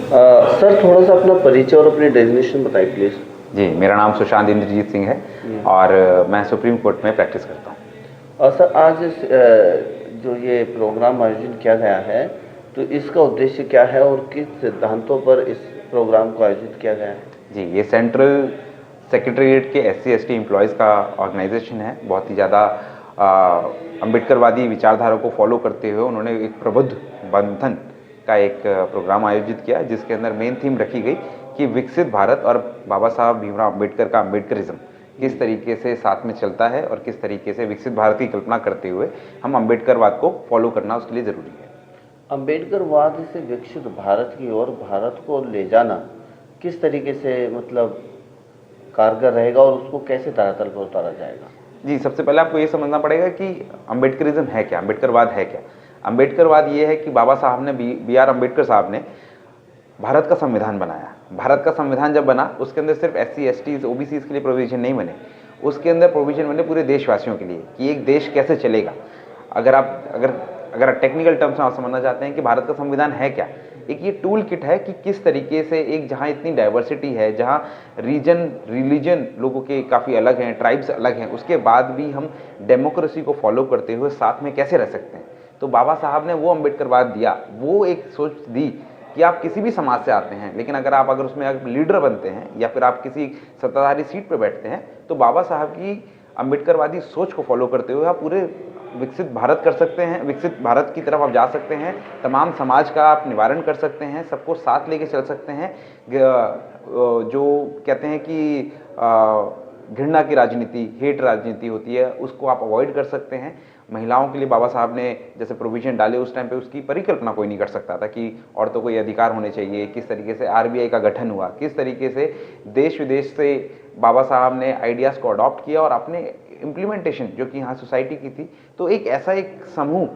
Sir थोड़ा सा अपना परिचय और अपनी डेजिग्नेशन बताइए प्लीज़। जी, मेरा नाम सुशांत इंद्रजीत सिंह है और मैं सुप्रीम कोर्ट में प्रैक्टिस करता हूँ। और सर आज जो ये प्रोग्राम आयोजन किया गया है, तो इसका उद्देश्य क्या है और किस सिद्धांतों पर इस प्रोग्राम को आयोजित किया गया है? जी, ये सेंट्रल सेक्रेटेरिएट के SC/ST एम्प्लॉयज़ का ऑर्गेनाइजेशन है। बहुत ही ज़्यादा अम्बेडकरवादी विचारधारा को फॉलो करते हुए उन्होंने एक प्रबुद्ध बंधन का एक प्रोग्राम आयोजित किया, जिसके अंदर मेन थीम रखी गई कि विकसित भारत और बाबा साहब भीमराव अम्बेडकर का अम्बेडकरिज्म किस तरीके से साथ में चलता है और किस तरीके से विकसित भारत की कल्पना करते हुए हम अम्बेडकरवाद को फॉलो करना उसके लिए ज़रूरी है। अम्बेडकरवाद से विकसित भारत की ओर भारत को ले जाना किस तरीके से मतलब कारगर रहेगा और उसको कैसे धरातल पर उतारा जाएगा? जी, सबसे पहले आपको ये समझना पड़ेगा कि अम्बेडकरिज्म है क्या, अम्बेडकरवाद है क्या। अम्बेडकरवाद ये है कि बाबा साहब ने BR अम्बेडकर साहब ने भारत का संविधान बनाया। भारत का संविधान जब बना, उसके अंदर सिर्फ SC/ST OBCs के लिए प्रोविजन नहीं बने, उसके अंदर प्रोविजन बने पूरे देशवासियों के लिए कि एक देश कैसे चलेगा। अगर टेक्निकल टर्म्स में आप समझना चाहते हैं कि भारत का संविधान है क्या, एक ये टूल किट है कि किस तरीके से एक जहाँ इतनी डाइवर्सिटी है, जहाँ रीजन रिलीजन लोगों के काफ़ी अलग हैं, ट्राइब्स अलग हैं, उसके बाद भी हम डेमोक्रेसी को फॉलो करते हुए साथ में कैसे रह सकते हैं। तो बाबा साहब ने वो अम्बेडकरवाद दिया, वो एक सोच दी कि आप किसी भी समाज से आते हैं, लेकिन अगर उसमें आप लीडर बनते हैं या फिर आप किसी सत्ताधारी सीट पर बैठते हैं, तो बाबा साहब की अम्बेडकरवादी सोच को फॉलो करते हुए आप पूरे विकसित भारत कर सकते हैं, विकसित भारत की तरफ आप जा सकते हैं, तमाम समाज का आप निवारण कर सकते हैं, सबको साथ लेके चल सकते हैं। जो कहते हैं कि घृणा की राजनीति, हेट राजनीति होती है, उसको आप अवॉइड कर सकते हैं। महिलाओं के लिए बाबा साहब ने जैसे प्रोविजन डाले, उस टाइम पे उसकी परिकल्पना कोई नहीं कर सकता था कि औरतों को ये अधिकार होने चाहिए। किस तरीके से RBI का गठन हुआ, किस तरीके से देश विदेश से बाबा साहब ने आइडियाज़ को अडॉप्ट किया और अपने इम्प्लीमेंटेशन जो कि यहाँ सोसाइटी की थी। तो एक ऐसा एक समूह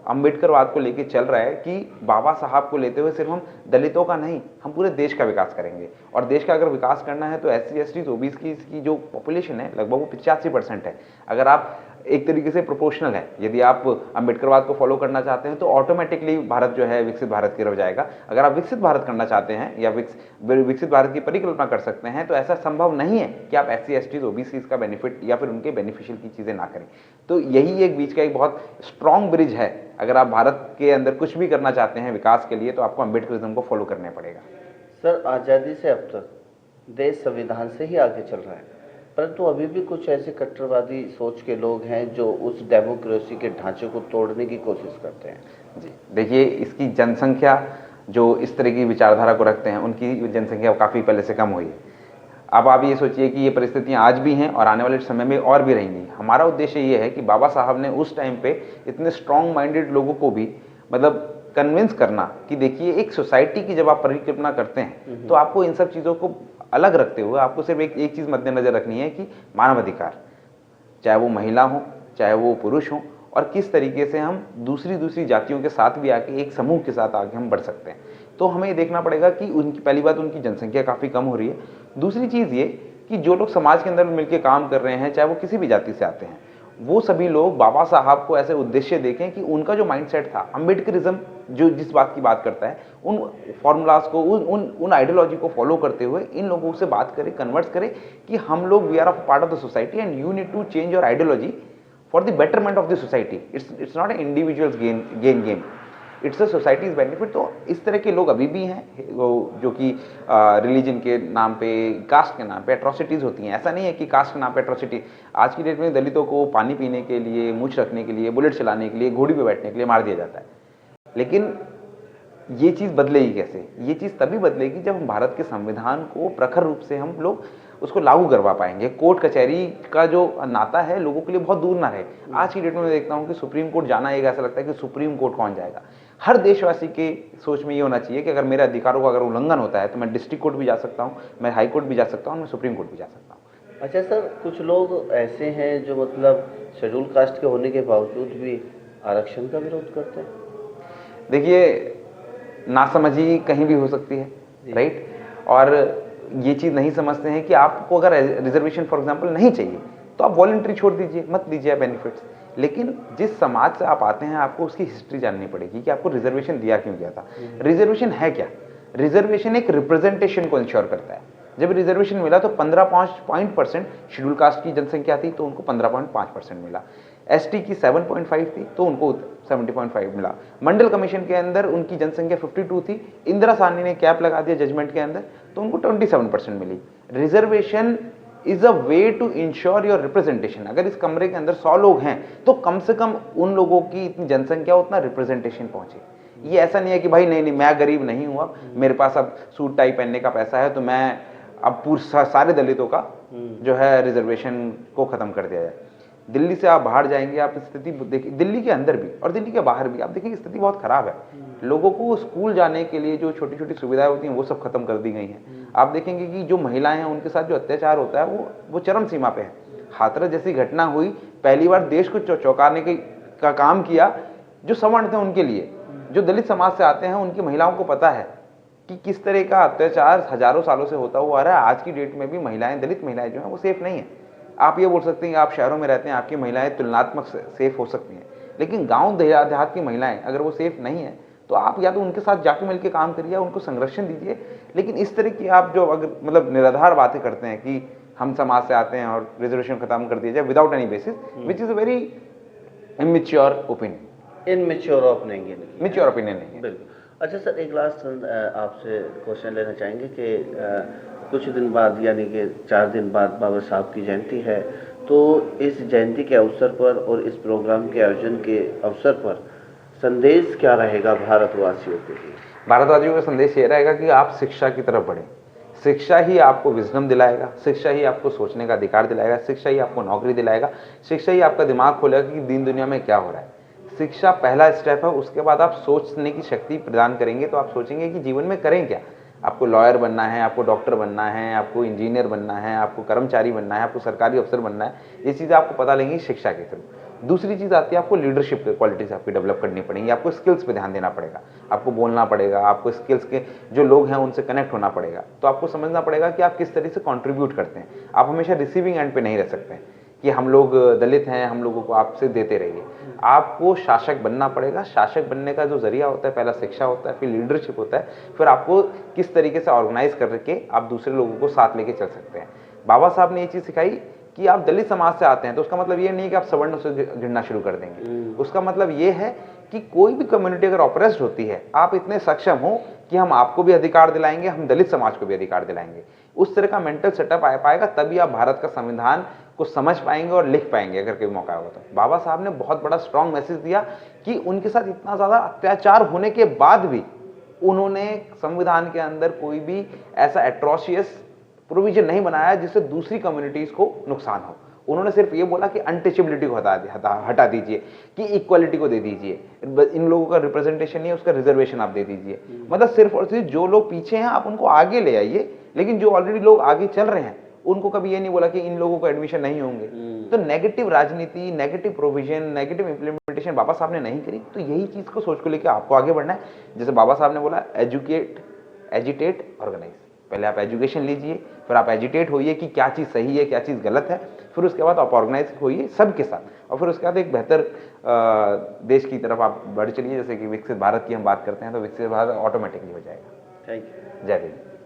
अम्बेडकरवाद को लेके चल रहा है कि बाबा साहब को लेते हुए सिर्फ हम दलितों का नहीं, हम पूरे देश का विकास करेंगे। और देश का अगर विकास करना है तो SC/ST OBCs की जो पॉपुलेशन है लगभग वो 85% है। अगर आप एक तरीके से प्रोपोर्शनल है, यदि आप अम्बेडकरवाद को फॉलो करना चाहते हैं तो ऑटोमेटिकली भारत जो है विकसित भारत की तरफ जाएगा। अगर आप विकसित भारत करना चाहते हैं या विकसित भारत की परिकल्पना कर सकते हैं, तो ऐसा संभव नहीं है कि आप SC/ST OBCs का बेनिफिट या फिर उनके बेनिफिशियल की चीज़ें ना करें। तो यही एक बीच का एक बहुत स्ट्रॉन्ग ब्रिज है। अगर आप भारत के अंदर कुछ भी करना चाहते हैं विकास के लिए, तो आपको अम्बेडकरिज्म को फॉलो करना पड़ेगा। सर आज़ादी से अब तक देश संविधान से ही आगे चल रहा है, परंतु अभी भी कुछ ऐसे कट्टरवादी सोच के लोग हैं जो उस डेमोक्रेसी के ढांचे को तोड़ने की कोशिश करते हैं। जी, देखिए, इसकी जनसंख्या जो इस तरह की विचारधारा को रखते हैं, उनकी जनसंख्या काफ़ी पहले से कम हुई है। अब आप ये सोचिए कि ये परिस्थितियाँ आज भी हैं और आने वाले समय में और भी रहेंगी। हमारा उद्देश्य ये है कि बाबा साहब ने उस टाइम पे इतने स्ट्रॉन्ग माइंडेड लोगों को भी मतलब कन्विंस करना कि देखिए, एक सोसाइटी की जब आप परिकल्पना करते हैं तो आपको इन सब चीज़ों को अलग रखते हुए आपको सिर्फ एक चीज़ मद्देनजर रखनी है कि मानव अधिकार, चाहे वो महिला हो चाहे वो पुरुष हो, और किस तरीके से हम दूसरी जातियों के साथ भी आके एक समूह के साथ आगे हम बढ़ सकते हैं। तो हमें ये देखना पड़ेगा कि उनकी पहली बात, उनकी जनसंख्या काफ़ी कम हो रही है। दूसरी चीज़ ये कि जो लोग समाज के अंदर मिलकर काम कर रहे हैं, चाहे वो किसी भी जाति से आते हैं, वो सभी लोग बाबा साहब को ऐसे उद्देश्य देखें कि उनका जो माइंडसेट था, अम्बेडकरिज्म जो जिस बात की बात करता है, उन फॉर्मूलाज को, उन आइडियोलॉजी को फॉलो करते हुए इन लोगों से बात करें, कन्वर्ट्स करें कि हम लोग we are a part of the society and you need to change your ideology for the betterment of the society. It's not a individual's game, it's a society's benefit. तो इस तरह के लोग अभी भी हैं जो कि रिलीजन के नाम पे, कास्ट के नाम पे एट्रोसिटीज़ होती हैं। ऐसा नहीं है कि कास्ट के नाम पे एट्रोसिटी, आज की डेट में दलितों को पानी पीने के लिए, मूछ रखने के लिए, बुलेट चलाने के लिए, घोड़ी पे बैठने के लिए मार दिया जाता है। लेकिन ये चीज़ बदलेगी कैसे? ये चीज़ तभी बदलेगी जब हम भारत के संविधान को प्रखर रूप से हम लोग उसको लागू करवा पाएंगे। कोर्ट कचहरी का जो नाता है लोगों के लिए बहुत दूर ना रहे। आज की डेट में मैं देखता हूँ कि सुप्रीम कोर्ट जाना एक ऐसा लगता है कि सुप्रीम कोर्ट कौन जाएगा। हर देशवासी के सोच में ये होना चाहिए कि अगर मेरे अधिकारों का अगर उल्लंघन होता है तो मैं डिस्ट्रिक्ट कोर्ट भी जा सकता हूँ, मैं हाई कोर्ट भी जा सकता हूँ, मैं सुप्रीम कोर्ट भी जा सकता हूँ। अच्छा सर, कुछ लोग ऐसे हैं जो मतलब शेड्यूल कास्ट के होने के बावजूद भी आरक्षण का विरोध करते हैं। देखिए, नासमझी कहीं भी हो सकती है, राइट? और ये चीज़ नहीं समझते हैं कि आपको अगर रिजर्वेशन फॉर एग्जांपल नहीं चाहिए तो आप वॉलंटरी छोड़ दीजिए, मत दीजिए बेनिफिट्स। लेकिन जिस समाज से आप आते हैं आपको उसकी हिस्ट्री जाननी पड़ेगी कि आपको रिजर्वेशन दिया क्यों गया था। रिजर्वेशन है क्या? रिजर्वेशन एक रिप्रेजेंटेशन को इंश्योर करता है। जब रिजर्वेशन मिला तो 15% शेड्यूल कास्ट की जनसंख्या थी तो उनको 15.5% मिला। एसटी की 7.5 थी तो उनको 70.5 मिला। मंडल कमीशन के अंदर उनकी जनसंख्या 52 थी, इंदिरा साहनी ने कैप लगा दिया जजमेंट के अंदर तो उनको 27% मिली। Reservation is a way to ensure your representation. अगर इस कमरे के अंदर 100 लोग हैं तो कम से कम उन लोगों की इतनी जनसंख्या उतना रिप्रेजेंटेशन पहुंचे। ये ऐसा नहीं है कि भाई नहीं मैं गरीब नहीं हुआ, मेरे पास अब सूट टाई पहनने का पैसा है तो मैं अब सारे दलितों का जो है रिजर्वेशन को खत्म कर दिया जाए। दिल्ली से आप बाहर जाएंगे, आप स्थिति देखिए, दिल्ली के अंदर भी और दिल्ली के बाहर भी आप देखेंगे स्थिति बहुत खराब है। लोगों को स्कूल जाने के लिए जो छोटी छोटी सुविधाएं होती हैं वो सब खत्म कर दी गई हैं। आप देखेंगे कि जो महिलाएं हैं उनके साथ जो अत्याचार होता है वो चरम सीमा पे है। हाथरस जैसी घटना हुई, पहली बार देश को चौंकाने का काम किया जो सवर्ण थे उनके लिए। जो दलित समाज से आते हैं उनकी महिलाओं को पता है कि किस तरह का अत्याचार हजारों सालों से होता हुआ आ रहा है। आज की डेट में भी महिलाएं, दलित महिलाएं जो हैं वो सेफ नहीं है। आप ये बोल सकते हैं कि आप शहरों में रहते हैं, आपकी महिलाएं तुलनात्मक सेफ हो सकती हैं, लेकिन गांव देहात की महिलाएं अगर वो सेफ नहीं है तो आप या तो उनके साथ जाके मिलकर काम करिए, उनको संरक्षण दीजिए। लेकिन इस तरह की आप जो अगर मतलब निराधार बातें करते हैं कि हम समाज से आते हैं और रिजर्वेशन खत्म कर दिया जाए without any basis, which is a very immature opinion. Immature opinion mature opinion नहीं है। बिल्कुल। अच्छा सर, एक लास्ट आपसे क्वेश्चन लेना चाहेंगे कि कुछ दिन बाद यानी कि 4 दिन बाद बाबा साहब की जयंती है, तो इस जयंती के अवसर पर और इस प्रोग्राम के आयोजन के अवसर पर संदेश क्या रहेगा भारतवासियों के लिए? भारतवासियों का संदेश ये रहेगा कि आप शिक्षा की तरफ बढ़ें। शिक्षा ही आपको विजडम दिलाएगा, शिक्षा ही आपको सोचने का अधिकार दिलाएगा, शिक्षा ही आपको नौकरी दिलाएगा, शिक्षा ही आपका दिमाग खोलेगा कि दीन दुनिया में क्या हो रहा है। शिक्षा पहला स्टेप है, उसके बाद आप सोचने की शक्ति प्रदान करेंगे तो आप सोचेंगे कि जीवन में करें क्या। आपको लॉयर बनना है, आपको डॉक्टर बनना है, आपको इंजीनियर बनना है, आपको कर्मचारी बनना है, आपको सरकारी अफसर बनना है, ये चीज़ें आपको पता लगेंगी शिक्षा के थ्रू। दूसरी चीज़ आती है आपको लीडरशिप क्वालिटीज आपकी डेवलप करनी पड़ेंगी, आपको स्किल्स पे ध्यान देना पड़ेगा, आपको बोलना पड़ेगा, आपको स्किल्स के जो लोग हैं उनसे कनेक्ट होना पड़ेगा। तो आपको समझना पड़ेगा कि आप किस तरह से कॉन्ट्रीब्यूट करते हैं। आप हमेशा रिसीविंग एंड पे नहीं रह सकते कि हम लोग दलित हैं, हम लोगों को आपसे देते रहिए। आपको शासक बनना पड़ेगा। शासक बनने का जो जरिया होता है, पहला शिक्षा होता है, फिर लीडरशिप होता है, फिर आपको किस तरीके से ऑर्गेनाइज करके आप दूसरे लोगों को साथ लेके चल सकते हैं। बाबा साहब ने ये चीज़ सिखाई कि आप दलित समाज से आते हैं तो उसका मतलब ये नहीं कि आप सवर्ण से गिरना शुरू कर देंगे। उसका मतलब ये है कि कोई भी कम्युनिटी अगर ऑप्रेस्ड होती है, आप इतने सक्षम हो कि हम आपको भी अधिकार दिलाएंगे, हम दलित समाज को भी अधिकार दिलाएंगे। उस तरह का मेंटल सेटअप आ पाएगा, तभी आप भारत का संविधान को समझ पाएंगे और लिख पाएंगे अगर कोई मौका होगा तो। बाबा साहब ने बहुत बड़ा स्ट्रॉन्ग मैसेज दिया कि उनके साथ इतना ज़्यादा अत्याचार होने के बाद भी उन्होंने संविधान के अंदर कोई भी ऐसा एट्रोशियस प्रोविजन नहीं बनाया जिससे दूसरी कम्युनिटीज़ को नुकसान हो। उन्होंने सिर्फ ये बोला कि अनटचेबिलिटी को हटा दीजिए, कि इक्वालिटी को दे दीजिए, इन लोगों का रिप्रेजेंटेशन नहीं है उसका रिजर्वेशन आप दे दीजिए। मतलब सिर्फ और सिर्फ जो लोग पीछे हैं आप उनको आगे ले आइए, लेकिन जो ऑलरेडी लोग आगे चल रहे हैं उनको कभी ये नहीं बोला कि इन लोगों को एडमिशन नहीं होंगे। तो नेगेटिव राजनीति, नेगेटिव प्रोविजन, नेगेटिव इंप्लीमेंटेशन बाबा साहब ने नहीं करी। तो यही चीज़ को सोच को लेकर आपको आगे बढ़ना है। जैसे बाबा साहब ने बोला, एजुकेट, एजिटेट, ऑर्गेनाइज। पहले आप एजुकेशन लीजिए, फिर आप एजिटेट होइए कि क्या चीज़ सही है, क्या चीज़ गलत है, फिर उसके बाद आप ऑर्गेनाइज होइए सबके साथ, और फिर उसके बाद एक बेहतर देश की तरफ आप बढ़ चलिए। जैसे कि विकसित भारत की हम बात करते हैं तो विकसित भारत ऑटोमेटिकली हो जाएगा। Thank you. जय हिंद।